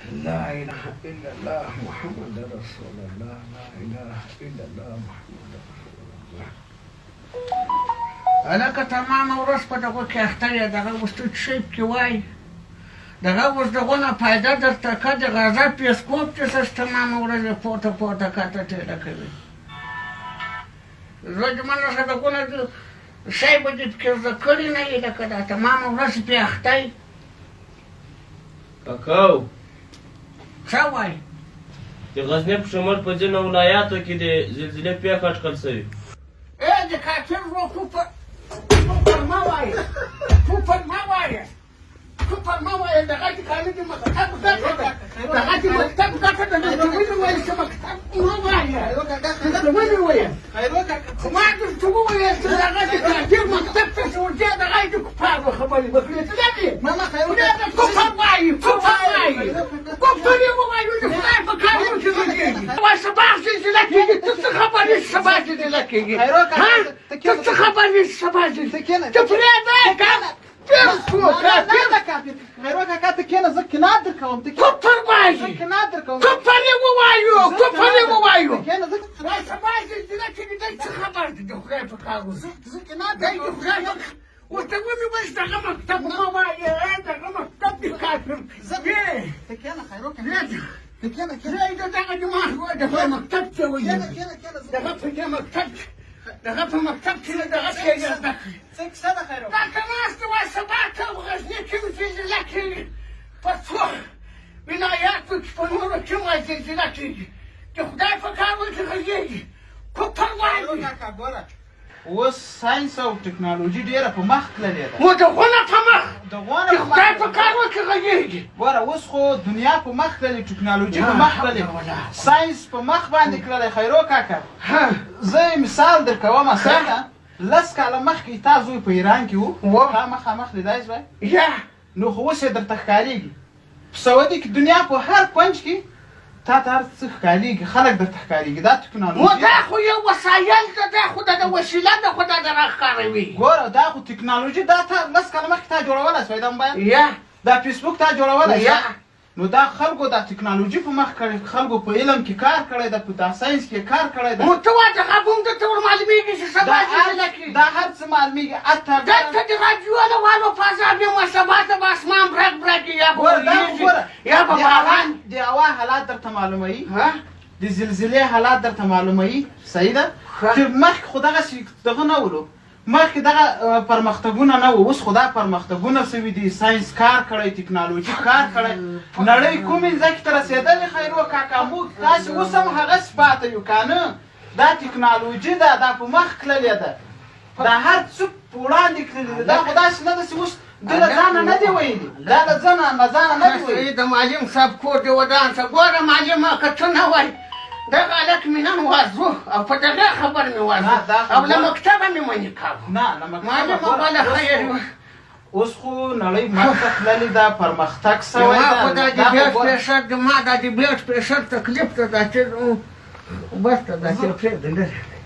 لا إله إلا الله محمد رسول الله لا إله إلا الله محمد رسول الله. أنا كتمام ورث بدو كأختار دعوة وستشيب كواي دعوة وزدقونا فايدة در تكاد غازات بيسكوب تسس تمام ورث فوتا فوتا كاتا تيلا كذي. رجمان رسدقونا شيء بدي بكذكري نيلا كذا تمام ورث بيختار. کاکاو شوای د غزنی په شمال په ځینو ولایاتو کې د زلزلې پیښه اټکل شوې. د کافر رو کوپر ما وایي کوپر ما وایي دغه چې کاري د مکتب دغه چې مکتب ګټه د نجومینو وایي چې مکتب ما وایي نجومینو وایي ما درته ووایي چې دغه چې کافر مکتب ته چې ورځي دغه د کفارو خبرې وکړې ته کوپر وایي کوپر یې ووایي د خدای په کارونو کې لګېږي وایي سبا زلزله کېږي ته څه خبرې سبا زلزله کېږي ته څه خبرې سبا زلزله ته پرېږده خیرو کاکا ته کېنه زه قناعت درکوم کوپر وایي قناعت درکوم کوپر یې ووایو کېنه زه وایي سبا زلزله کېږي دی څه خبر دی د خدای په کارو زه قناعت دی د خدای ورته ومې وایي دغه مکتب ما وایي دغه مکتب د کافر ته کېنه خیرو کاکا ته کېنه زه دغه جماعت دغه مکتب ته وایي دغه په دې مکتب دغه په مکتب کې دغه شی زده کړي څه کیسه ده خیرو دا که ناسته وای سبا ته غزني کې مې زلزله کېږي په څو ولایاتو کې په نورو کې وایي زلزله کېږي د خدای په کارونو کې غږېږي کوپر وایي کاکا ګوره اوس ساینس او ټکنالوژي ډېره په مخ تللې ده و دغونه په مخ د غونه د خدای په کارونو کې غږېږي ګوره اوس خو دنیا په مخ تللې ټکنالوژي په مخ تللې ساینس په مخ باندې کړلی خیرو کاکا زه یې مثال درکوم اصلا 10 کاله مخکې تا زوی په ایران کې و تا مخامخ لیدای شوی یا نو خو اوس یې درته ښکارېږي په سعودي کې دنیا په هر کونج کې تا ته هر څه ښکارېږي خلک درته ښکارېږي دا و ټکنالوژي دا خو یو وسایل ده دا خو د وسیله ده خو دا د راښکاروي ګوره دا خو ټکنالوژي دا تا 10 کاله مخکې تا جوړولی شوی دا موبایل یا دا فیسبوک تا جوړولی یا نو دا خلکو دا ټکنالوژي په مخ کړی خلکو په علم کې کار کړی ده په دا ساینس کې کار کړی ده نو ته وا دغه به هم درته ور معلومېږي چې سبا زلزله کېږي دا هر څه معلومېږي حتی دلته د راډیووالو فضا بیا مو سبا ته به اسمان برګ برګي یا به ورېږي یا به باران د هوا حالات درته معلوموي د زلزلې حالات درته معلوموي صحیح ده چې مخکې خو دغسې دغه نه ولو مخکې دغه پرمختګونه نه وو اوس خو دا پرمختګونه سوي دي ساینس کار کړی ټکنالوژي کار کړی نړۍ کومې ځای ته رسېدلې خیرو کاکا موږ تاسې اوس هم هغسې پاته یو که نه دا ټکنالوژي ده دا په مخ تللې ده دا هر څه په وړاندې تللې ده دا خو داسې نه ده چې اوس ده له ځانه نه دي ویلي دا له ځانه نه دي ویلي د معلم صاحب کور دې ودان شه ګوره معلمه که څه نه وایي دغه هلک مې نن وازو او په دغه خبر مې وازو او له مکتبه مې منې کاوه نه له معلمه بله خیر اوس خو نړۍ مخته تللې ده پرمختګ سوی ما خو دا د بلډ پرېشر ما دا د بلډ پرېشر تکلیف ته دا چې بس ته دا چې پرېږده لرې